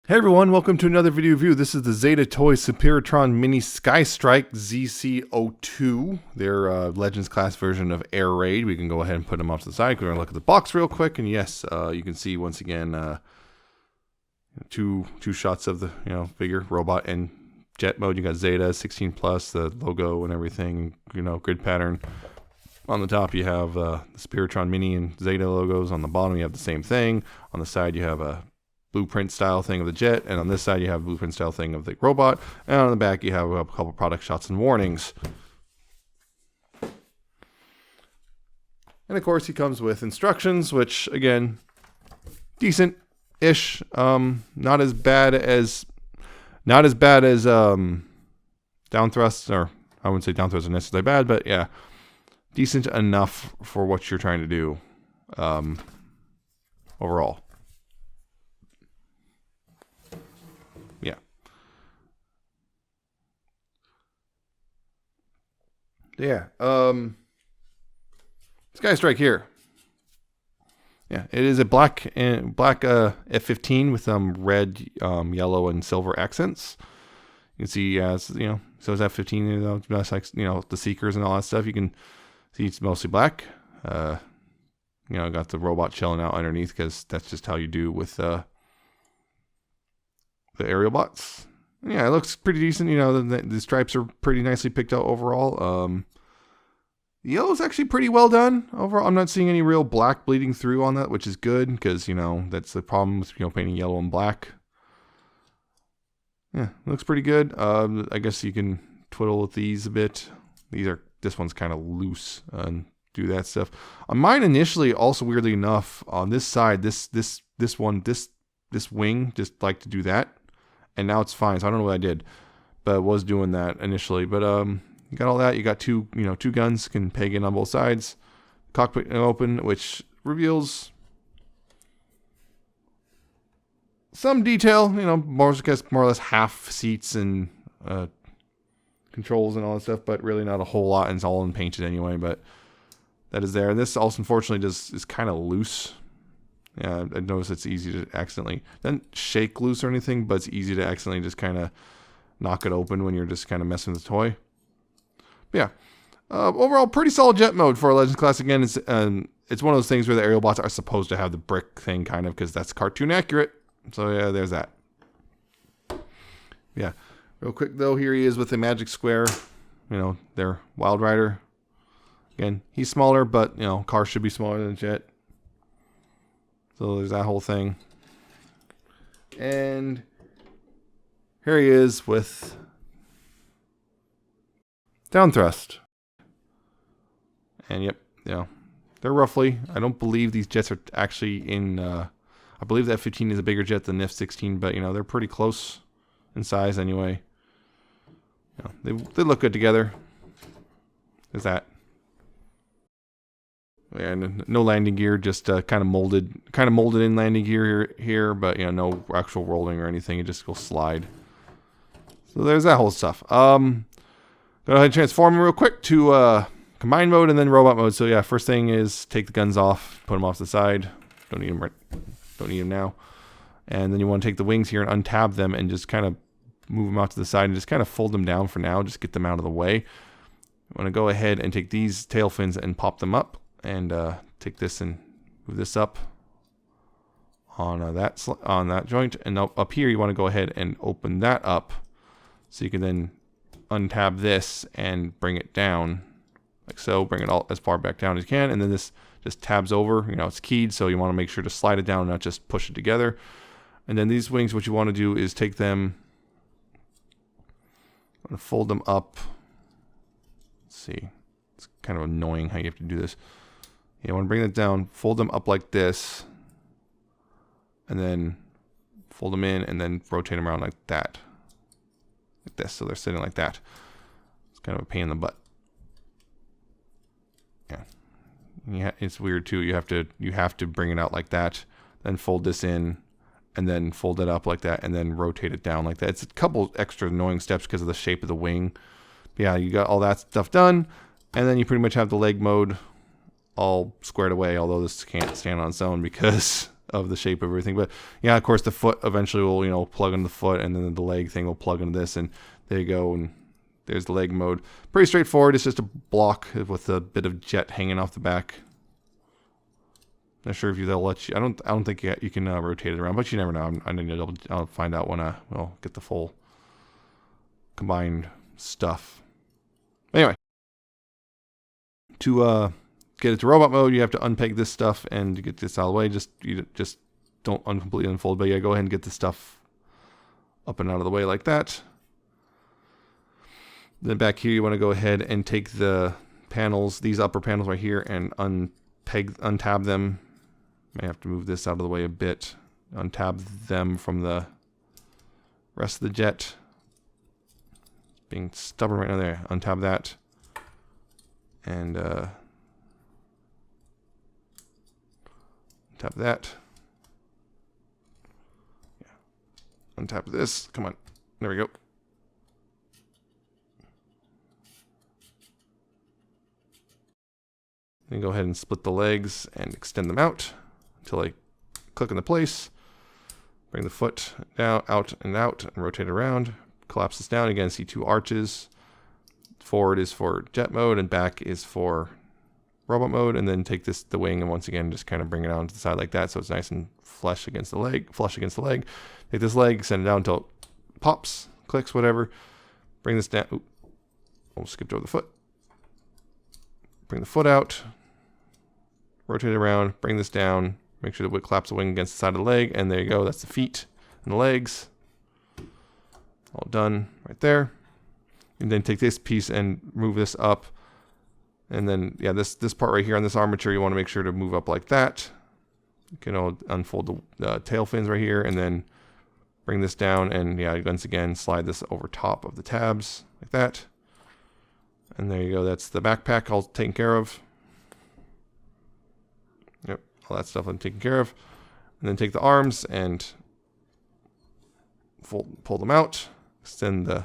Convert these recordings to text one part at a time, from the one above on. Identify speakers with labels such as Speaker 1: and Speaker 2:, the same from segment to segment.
Speaker 1: Hey everyone, welcome to another video review. This is the ZetaToys Superitron Mini Skystrike ZC02. Their Legends class version of Air Raid. We can go ahead and put them off to the side. We're going to look at the box real quick. And yes, you can see once again two shots of the figure, robot, and jet mode. You got Zeta 16 plus, the logo and everything. Grid pattern. On the top you have the Superitron Mini and Zeta logos. On the bottom you have the same thing. On the side you have a blueprint style thing of the jet, and on this side you have a blueprint style thing of the robot, and on the back you have a couple product shots and warnings. And of course he comes with instructions, which again, decent-ish, not as bad as Downthrust, or I wouldn't say Downthrust is necessarily bad, but yeah, decent enough for what you're trying to do overall. Yeah, Skystrike here. Yeah, it is a black F-15 with red, yellow, and silver accents. You can see, so it's F-15. That's like the Seekers and all that stuff. You can see it's mostly black. Got the robot chilling out underneath because that's just how you do with the aerial bots. Yeah, it looks pretty decent. The stripes are pretty nicely picked out overall. The yellow's actually pretty well done overall. I'm not seeing any real black bleeding through on that, which is good because, that's the problem with, painting yellow and black. Yeah, looks pretty good. I guess you can twiddle with these a bit. This one's kind of loose and do that stuff. On mine initially, also weirdly enough, on this side, this wing just liked to do that. And now it's fine, so I don't know what I did, but I was doing that initially. But you got all that. You got two guns, can peg in on both sides. Cockpit open, which reveals some detail. More or less half seats and controls and all that stuff, but really not a whole lot. And it's all unpainted anyway. But that is there. And this also, unfortunately, is kind of loose. Yeah, I noticed it's easy to accidentally, doesn't shake loose or anything, but it's easy to accidentally just kind of knock it open when you're just kind of messing with the toy. But yeah, overall, pretty solid jet mode for a Legends class. Again, it's one of those things where the aerial bots are supposed to have the brick thing, kind of, because that's cartoon accurate. So yeah, there's that. Yeah, real quick though, here he is with the Magic Square. Their Wild Rider. Again, he's smaller, but car should be smaller than a jet. So there's that whole thing. And here he is with Downthrust. And yep, they're roughly, I don't believe these jets are actually in, I believe the F-15 is a bigger jet than the F-16, but they're pretty close in size anyway. They look good together. There's that. And no landing gear, just kind of molded in landing gear here, but no actual rolling or anything. It just goes slide. So there's that whole stuff. Go ahead and transform real quick to combine mode and then robot mode. So yeah, first thing is take the guns off, put them off to the side. Don't need them now. And then you want to take the wings here and untab them and just kind of move them out to the side and just kind of fold them down for now. Just get them out of the way. You want to go ahead and take these tail fins and pop them up. And take this and move this up on that joint, and up here you want to go ahead and open that up, so you can then untab this and bring it down like so. Bring it all as far back down as you can, and then this just tabs over. It's keyed, so you want to make sure to slide it down, not just push it together. And then these wings, what you want to do is take them, fold them up. Let's see, it's kind of annoying how you have to do this. You want to bring that down, fold them up like this, and then fold them in, and then rotate them around like that. Like this, so they're sitting like that. It's kind of a pain in the butt. Yeah, it's weird too. You have to bring it out like that, then fold this in, and then fold it up like that, and then rotate it down like that. It's a couple extra annoying steps because of the shape of the wing. But yeah, you got all that stuff done, and then you pretty much have the leg mode all squared away, although this can't stand on its own because of the shape of everything. But yeah, of course, the foot eventually will, you know, plug into the foot, and then the leg thing will plug into this, and there you go. And there's the leg mode. Pretty straightforward. It's just a block with a bit of jet hanging off the back. Not sure if they'll let you. I don't think you can rotate it around, but you never know. I need to I'll find out when we'll get the full combined stuff. Anyway, to get it to robot mode, you have to unpeg this stuff and to get this out of the way. You just don't completely unfold, but yeah, go ahead and get the stuff up and out of the way like that. Then back here, you want to go ahead and take the panels, these upper panels right here, and untab them. May have to move this out of the way a bit. Untab them from the rest of the jet. Being stubborn right now there. Untab that. And untap that. Yeah. Untap this. Come on. There we go. Then go ahead and split the legs and extend them out until I click into place. Bring the foot down, out, and rotate around. Collapse this down. Again, see two arches. Forward is for jet mode, and back is for robot mode. And then take the wing, and once again, just kind of bring it out to the side like that, so it's nice and flush against the leg. Take this leg, send it down until it pops, clicks, whatever. Bring this down. Ooh, almost skipped over the foot. Bring the foot out. Rotate it around. Bring this down. Make sure that it claps the wing against the side of the leg, and there you go. That's the feet and the legs. All done right there. And then take this piece and move this up. And then, yeah, this part right here on this armature, you want to make sure to move up like that. You can unfold the tail fins right here, and then bring this down, and yeah, once again, slide this over top of the tabs like that. And there you go. That's the backpack all taken care of. Yep, all that stuff I'm taken care of. And then take the arms and pull them out. Extend the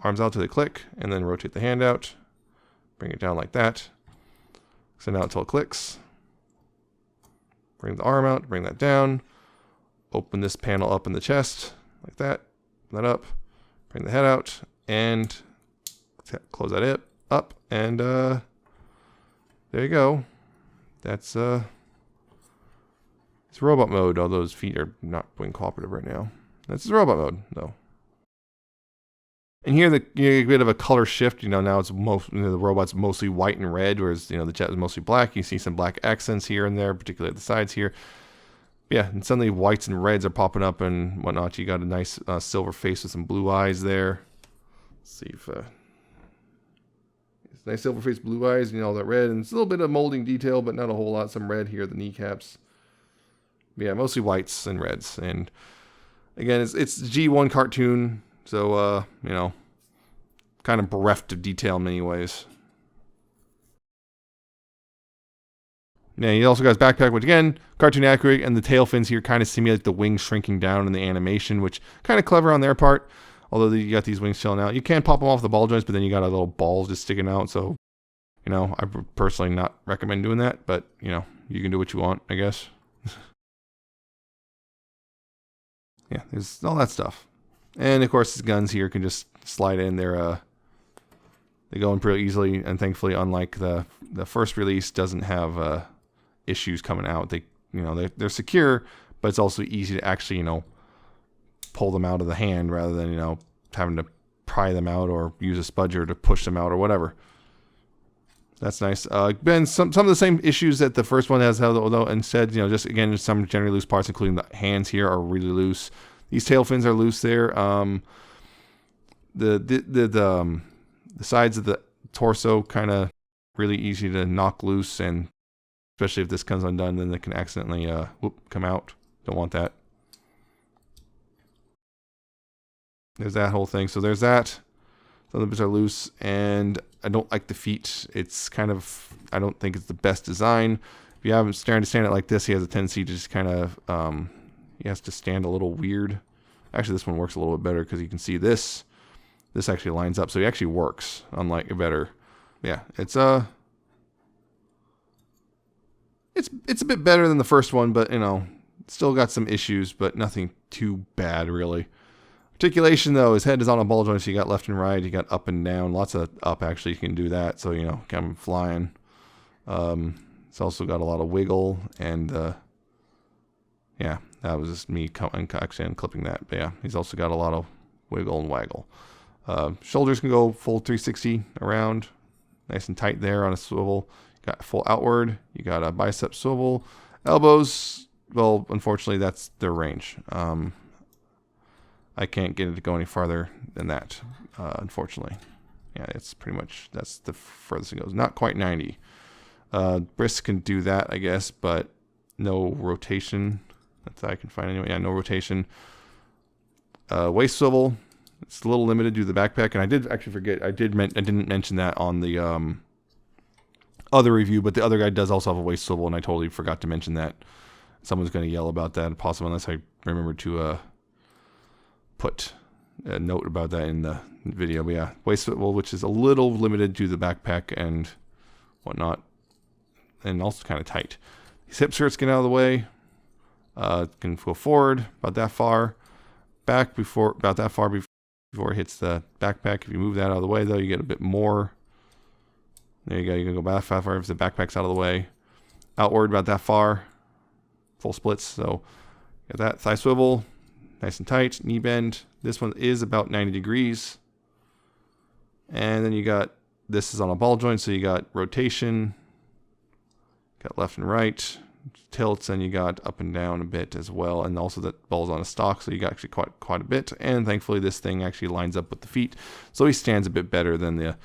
Speaker 1: arms out till they click, and then rotate the hand out. Bring it down like that. Extend out until it clicks. Bring the arm out, bring that down. Open this panel up in the chest, like that. Open that up. Bring the head out, and close that up, and there you go. That's it's robot mode, although those feet are not being cooperative right now. That's robot mode, though. And here you get a bit of a color shift. You know, now it's the robot's mostly white and red, whereas the jet is mostly black. You see some black accents here and there, particularly at the sides here. Yeah, and suddenly whites and reds are popping up and whatnot. You got a nice silver face with some blue eyes there. Let's see if it's nice silver face, blue eyes, all that red, and it's a little bit of molding detail, but not a whole lot. Some red here, the kneecaps. But yeah, mostly whites and reds. And again, it's G1 cartoon. So, kind of bereft of detail in many ways. Now, he also got his backpack, which again, cartoon accurate, and the tail fins here kind of simulate the wings shrinking down in the animation, which kind of clever on their part. Although you got these wings chilling out. You can pop them off the ball joints, but then you got a little balls just sticking out. So, I personally not recommend doing that, but, you can do what you want, I guess. Yeah, there's all that stuff. And of course, his guns here can just slide in. They go in pretty easily, and thankfully, unlike the first release, doesn't have issues coming out. They're secure, but it's also easy to actually pull them out of the hand rather than having to pry them out or use a spudger to push them out or whatever. That's nice. Ben, some of the same issues that the first one has, although instead, just again, some generally loose parts, including the hands here, are really loose. These tail fins are loose there. The sides of the torso kind of really easy to knock loose, and especially if this comes undone, then they can accidentally come out. Don't want that. There's that whole thing. So there's that. Some of the bits are loose, and I don't like the feet. It's kind of, I don't think it's the best design. If you have him starting to stand it like this, he has a tendency to just kind of, he has to stand a little weird. Actually, this one works a little bit better because you can see this. This actually lines up, so he actually works, unlike a better. Yeah, it's a bit better than the first one, but Still got some issues, but nothing too bad, really. Articulation, though, his head is on a ball joint, so you got left and right, you got up and down. Lots of up, actually, you can do that, so, you know, come flying. It's also got a lot of wiggle, and, yeah, that was just me actually unclipping that. But, yeah, he's also got a lot of wiggle and waggle. Shoulders can go full 360 around, nice and tight there on a swivel. You got full outward, you got a bicep swivel. Elbows, well, unfortunately, that's their range. I can't get it to go any farther than that, unfortunately. Yeah, it's pretty much, that's the furthest it goes. Not quite 90. Brisk can do that, I guess, but no rotation. That's all I can find anyway. Yeah, no rotation. Waist swivel, it's a little limited due to the backpack, and I did actually forget, I didn't mention that on the other review, but the other guy does also have a waist swivel, and I totally forgot to mention that. Someone's going to yell about that, possibly, unless I remember to put a note about that in the video. But yeah, waist swivel, which is a little limited to the backpack and whatnot, and also kind of tight. These hip skirts get out of the way. Can go forward about that far, back about that far before it hits the backpack. If you move that out of the way, though, you get a bit more. There you go. You can go back that far if the backpack's out of the way. Outward about that far. Full splits. So got that thigh swivel, nice and tight. Knee bend. This one is about 90 degrees. And then you got, this is on a ball joint, so you got rotation. Got left and right. Tilts, and you got up and down a bit as well, and also that ball's on a stalk, so you got actually quite a bit. And thankfully, this thing actually lines up with the feet, so he stands a bit better than the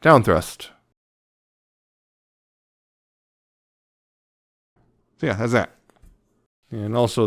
Speaker 1: Downthrust. So yeah, that's that. And also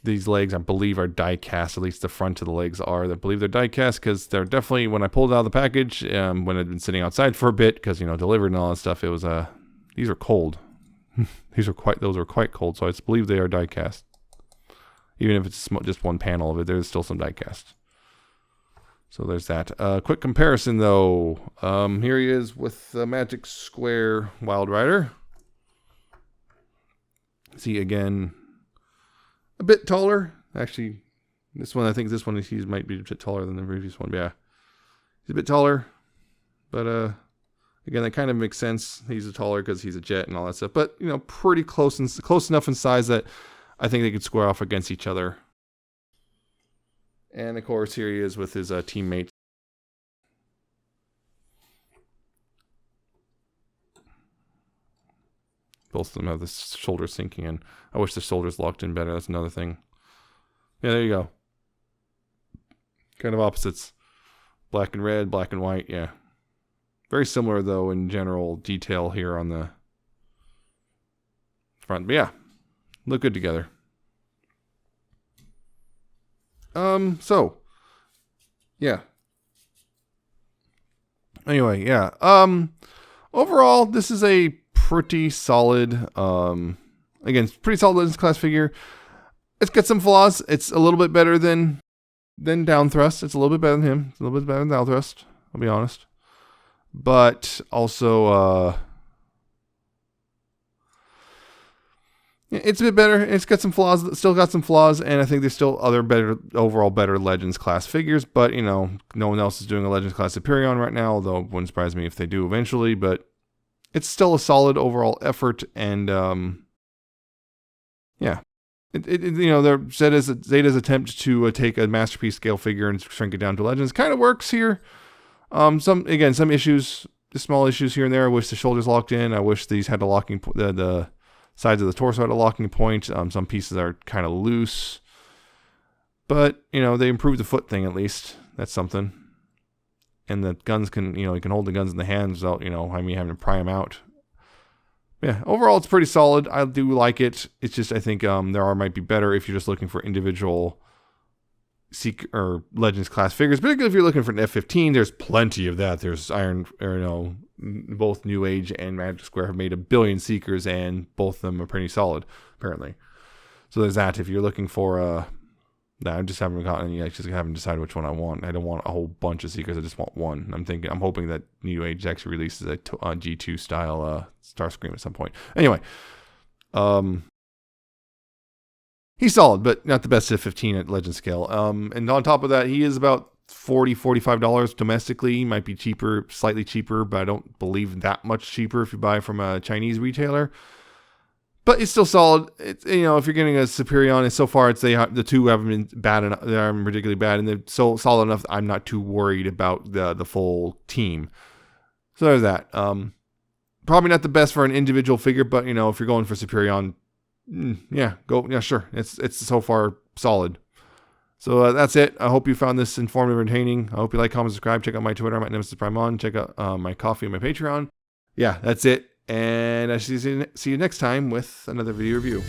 Speaker 1: these legs, I believe, are die cast. At least the front of the legs are. I believe they're die cast because they're definitely, when I pulled it out of the package, when it had been sitting outside for a bit, because, you know, delivered and all that stuff, it was these are cold. Those are quite cold. So I believe they are die cast. Even if it's just one panel of it, there's still some die cast. So there's that. Quick comparison though. Here he is with the Magic Square Wild Rider. See, again, a bit taller. Actually, this one, I think this one he might be a bit taller than the previous one. But yeah, he's a bit taller. But again, that kind of makes sense. He's taller because he's a jet and all that stuff. But, you know, pretty close enough in size that I think they could square off against each other. And of course, here he is with his teammate. Both of them have the shoulders sinking in. I wish the shoulders locked in better. That's another thing. Yeah, there you go. Kind of opposites. Black and red, black and white. Yeah. Very similar, though, in general detail here on the front. But yeah, look good together. So, yeah. Anyway, yeah. Overall, this is a pretty solid, again, pretty solid Legends class figure. It's got some flaws. It's a little bit better than Downthrust. It's a little bit better than him. It's a little bit better than Downthrust, I'll be honest. But also, it's a bit better. It's got some flaws. Still got some flaws, and I think there's still other overall better Legends class figures. But, you know, no one else is doing a Legends class Superion right now, although it wouldn't surprise me if they do eventually. But it's still a solid overall effort, and yeah, you know, Zeta's attempt to take a masterpiece scale figure and shrink it down to Legends kind of works here. Some issues, small issues here and there. I wish the shoulders locked in. I wish these had a locking the sides of the torso had a locking point. Some pieces are kind of loose, but, you know, they improved the foot thing at least. That's something. And the guns can, you know, you can hold the guns in the hands without, you know, having to pry them out. Yeah, overall it's pretty solid. I do like it. It's just, I think might be better if you're just looking for individual or Legends class figures. Particularly if you're looking for an F-15, there's plenty of that. There's both New Age and Magic Square have made 1 billion Seekers, and both of them are pretty solid, apparently. So there's that. If you're looking for I just haven't gotten any. I just haven't decided which one I want. I don't want a whole bunch of Seekers. I just want one. I'm hoping that New Age actually releases a G2 style Starscream at some point. Anyway, he's solid, but not the best at 15 at Legend scale. And on top of that, he is about $40-$45 domestically. He might be cheaper, slightly cheaper, but I don't believe that much cheaper if you buy from a Chinese retailer. But it's still solid. It's, if you're getting a Superion, so far the two haven't been bad enough. They aren't particularly bad, and they're so solid enough that I'm not too worried about the full team. So there's that. Probably not the best for an individual figure, but if you're going for Superion, sure. It's so far solid. So that's it. I hope you found this informative and entertaining. I hope you like, comment, subscribe. Check out my Twitter. I'm at Nemesis Prime on. Check out my coffee and my Patreon. Yeah, that's it. And I see you next time with another video review.